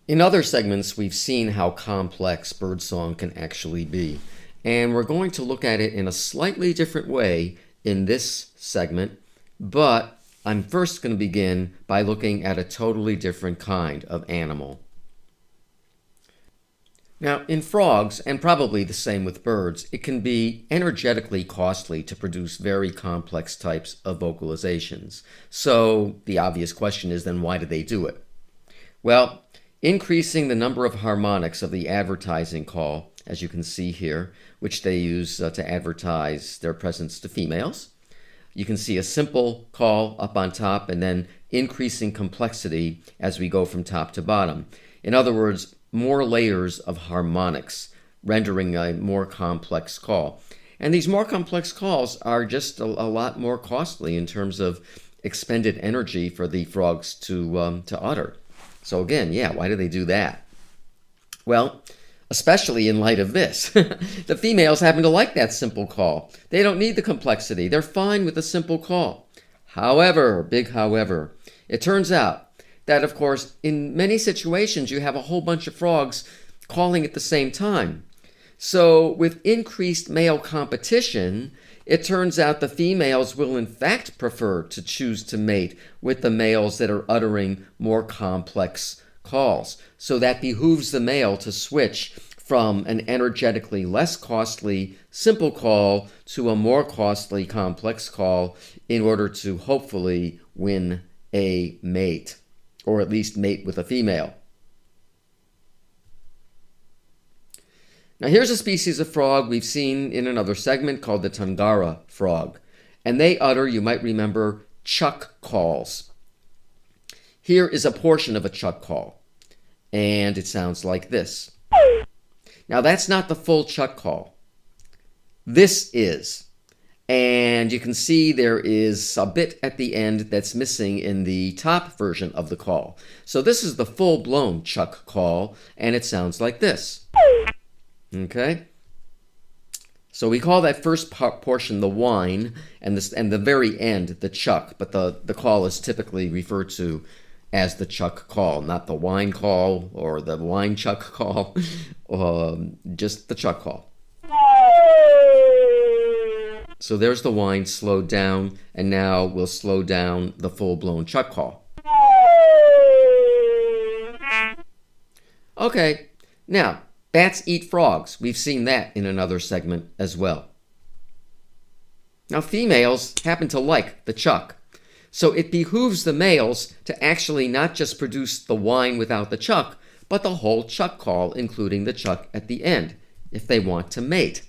In other segments, we've seen how complex birdsong can actually be, and we're going to look at it in a slightly different way in this segment, but I'm first going to begin by looking at a totally different kind of animal. Now, in frogs, and probably the same with birds, it can be energetically costly to produce very complex types of vocalizations. So the obvious question is then why do they do it? Well, increasing the number of harmonics of the advertising call, as you can see here, which they use to advertise their presence to females. You can see a simple call up on top and then increasing complexity as we go from top to bottom. In other words, more layers of harmonics, rendering a more complex call. And these more complex calls are just a lot more costly in terms of expended energy for the frogs to utter. So again, yeah, why do they do that? Well, especially in light of this. The females happen to like that simple call. They don't need the complexity. They're fine with a simple call. However, big however, it turns out that, of course, in many situations you have a whole bunch of frogs calling at the same time. So with increased male competition, it turns out the females will in fact prefer to choose to mate with the males that are uttering more complex calls. So that behooves the male to switch from an energetically less costly simple call to a more costly complex call in order to hopefully win a mate, or at least mate with a female. Now here's a species of frog we've seen in another segment called the Tungara frog. And they utter, you might remember, chuck calls. Here is a portion of a chuck call. And it sounds like this. Now that's not the full chuck call. This is. And you can see there is a bit at the end that's missing in the top version of the call. So this is the full-blown chuck call, and it sounds like this. Okay? So we call that first portion the whine, and the very end the chuck, but the call is typically referred to as the chuck call, not the whine call or the whine chuck call, just the chuck call. So there's the whine slowed down, and now we'll slow down the full-blown chuck call. Okay, now, bats eat frogs. We've seen that in another segment as well. Now, females happen to like the chuck, so it behooves the males to actually not just produce the whine without the chuck, but the whole chuck call, including the chuck at the end, if they want to mate.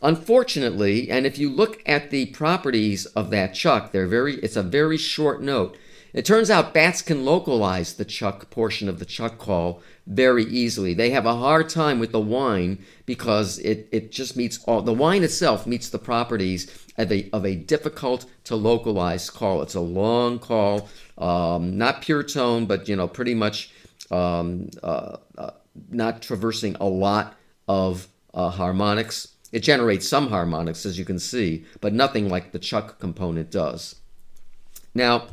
Unfortunately, and if you look at the properties of that chuck, it's a very short note. It turns out bats can localize the chuck portion of the chuck call very easily. They have a hard time with the whine because it just meets the whine itself meets the properties of a difficult to localize call. It's a long call, not pure tone, but pretty much not traversing a lot of harmonics. It generates some harmonics, as you can see, but nothing like the chuck component does. Now,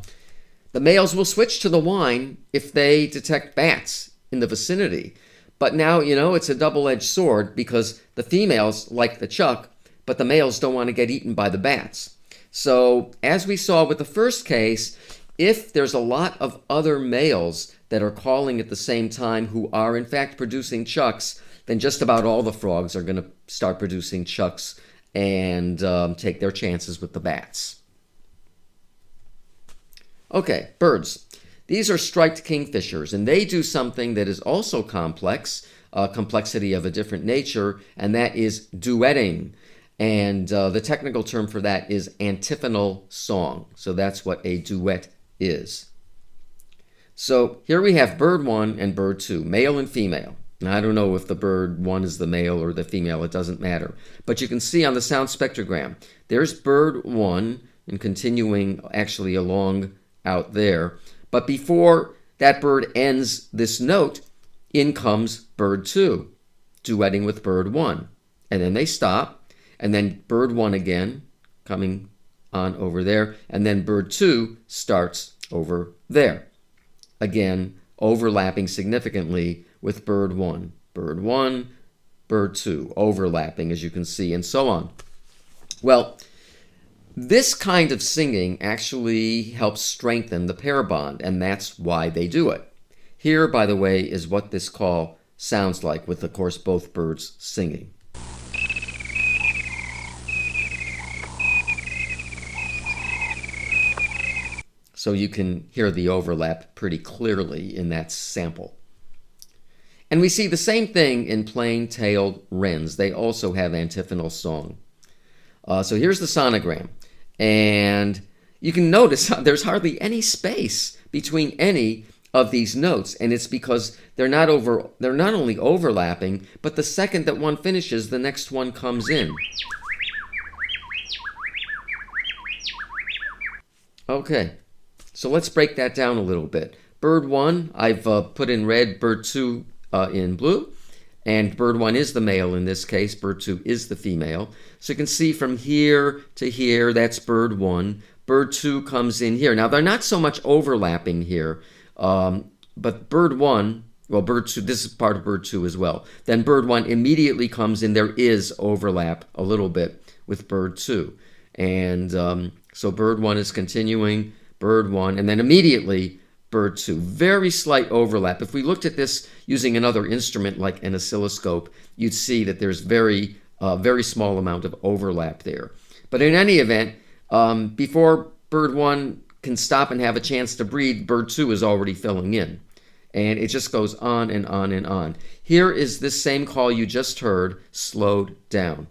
the males will switch to the whine if they detect bats in the vicinity. But now, it's a double-edged sword because the females like the chuck, but the males don't want to get eaten by the bats. So, as we saw with the first case, if there's a lot of other males that are calling at the same time who are in fact producing chucks, then just about all the frogs are going to start producing chucks and take their chances with the bats. Okay, birds. These are striped kingfishers, and they do something that is also complex, complexity of a different nature, and that is duetting. And the technical term for that is antiphonal song. So that's what a duet is. So here we have bird 1 and bird 2, male and female. Now, I don't know if the bird 1 is the male or the female, it doesn't matter. But you can see on the sound spectrogram, there's bird 1 and continuing actually along out there. But before that bird ends this note, in comes bird 2, duetting with bird 1. And then they stop, and then bird 1 again, coming on over there, and then bird 2 starts over there. Again, overlapping significantly with bird 1. Bird 1, bird 2, overlapping, as you can see, and so on. Well, this kind of singing actually helps strengthen the pair bond, and that's why they do it. Here, by the way, is what this call sounds like, with, of course, both birds singing. So you can hear the overlap pretty clearly in that sample. And we see the same thing in plain-tailed wrens. They also have antiphonal song. So here's the sonogram. And you can notice there's hardly any space between any of these notes, and it's because they're not only overlapping, but the second that one finishes, the next one comes in. Okay, so let's break that down a little bit. Bird 1, I've put in red, bird 2 in blue, and bird 1 is the male in this case, bird 2 is the female. So you can see from here to here, that's bird 1. Bird 2 comes in here. Now, they're not so much overlapping here, but bird 1, well, bird 2, this is part of bird 2 as well. Then bird 1 immediately comes in. There is overlap a little bit with bird 2. And so bird 1 is continuing, bird 1, and then immediately bird 2. Very slight overlap. If we looked at this using another instrument like an oscilloscope, you'd see that there's very small amount of overlap there. But in any event, before bird 1 can stop and have a chance to breathe, bird 2 is already filling in. And it just goes on and on and on. Here is this same call you just heard, slowed down.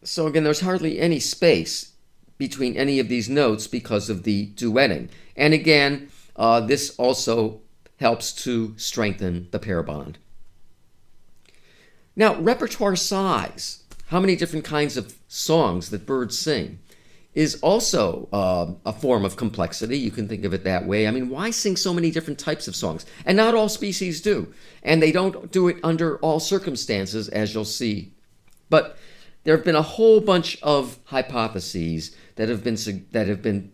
So again, there's hardly any space between any of these notes because of the duetting. And again, this also helps to strengthen the pair bond. Now, repertoire size, how many different kinds of songs that birds sing, is also a form of complexity. You can think of it that way. I mean, why sing so many different types of songs? And not all species do. And they don't do it under all circumstances, as you'll see. But there have been a whole bunch of hypotheses that have been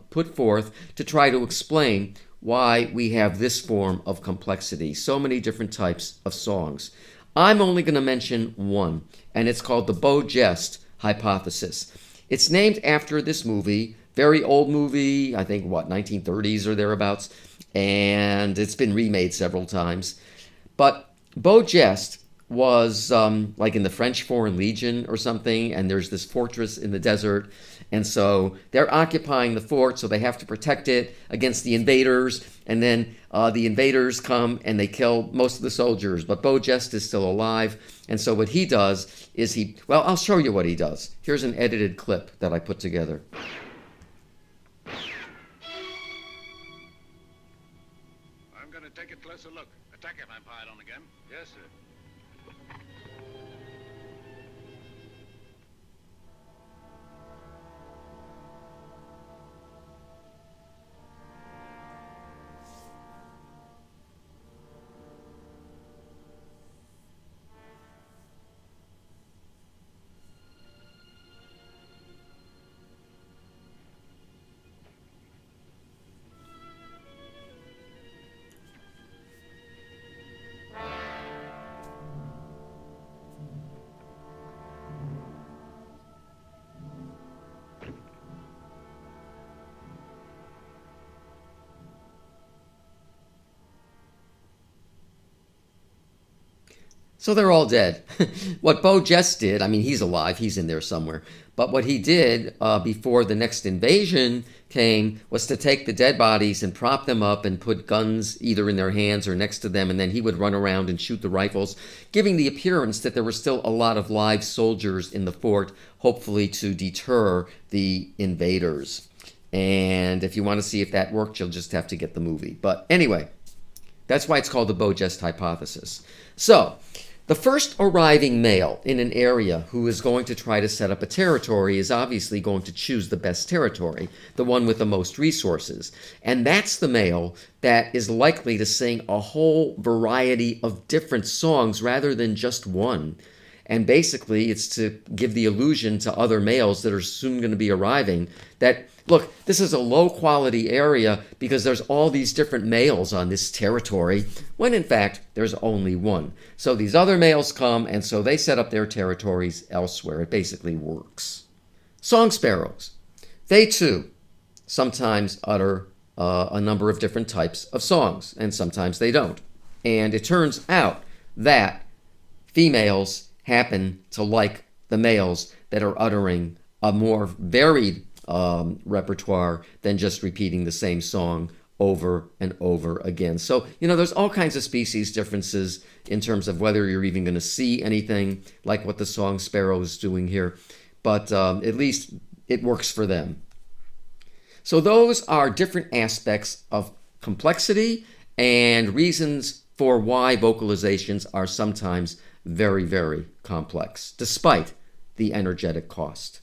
put forth to try to explain why we have this form of complexity, so many different types of songs. I'm only going to mention one, and it's called the Beau-Geste hypothesis. It's named after this movie, very old movie, I think, 1930s or thereabouts, and it's been remade several times. But Beau-Geste was like in the French Foreign Legion or something, and there's this fortress in the desert, and so they're occupying the fort, so they have to protect it against the invaders, and then the invaders come and they kill most of the soldiers, but Beau-Geste is still alive, and so what he does is well, I'll show you what he does. Here's an edited clip that I put together. I'm going to take a closer look. Attack if I'm fired on again. Yes, sir. So they're all dead. What Beau-Geste did, I mean, he's alive, he's in there somewhere. But what he did before the next invasion came was to take the dead bodies and prop them up and put guns either in their hands or next to them, and then he would run around and shoot the rifles, giving the appearance that there were still a lot of live soldiers in the fort, hopefully to deter the invaders. And if you want to see if that worked, you'll just have to get the movie. But anyway, that's why it's called the Bogest hypothesis. So, the first arriving male in an area who is going to try to set up a territory is obviously going to choose the best territory, the one with the most resources. And that's the male that is likely to sing a whole variety of different songs rather than just one. And basically, it's to give the illusion to other males that are soon going to be arriving that, look, this is a low-quality area because there's all these different males on this territory, when in fact, there's only one. So these other males come, and so they set up their territories elsewhere. It basically works. Song sparrows. They, too, sometimes utter a number of different types of songs, and sometimes they don't. And it turns out that females happen to like the males that are uttering a more varied repertoire than just repeating the same song over and over again. So, there's all kinds of species differences in terms of whether you're even going to see anything like what the song sparrow is doing here, but at least it works for them. So those are different aspects of complexity and reasons for why vocalizations are sometimes very, very complex, despite the energetic cost.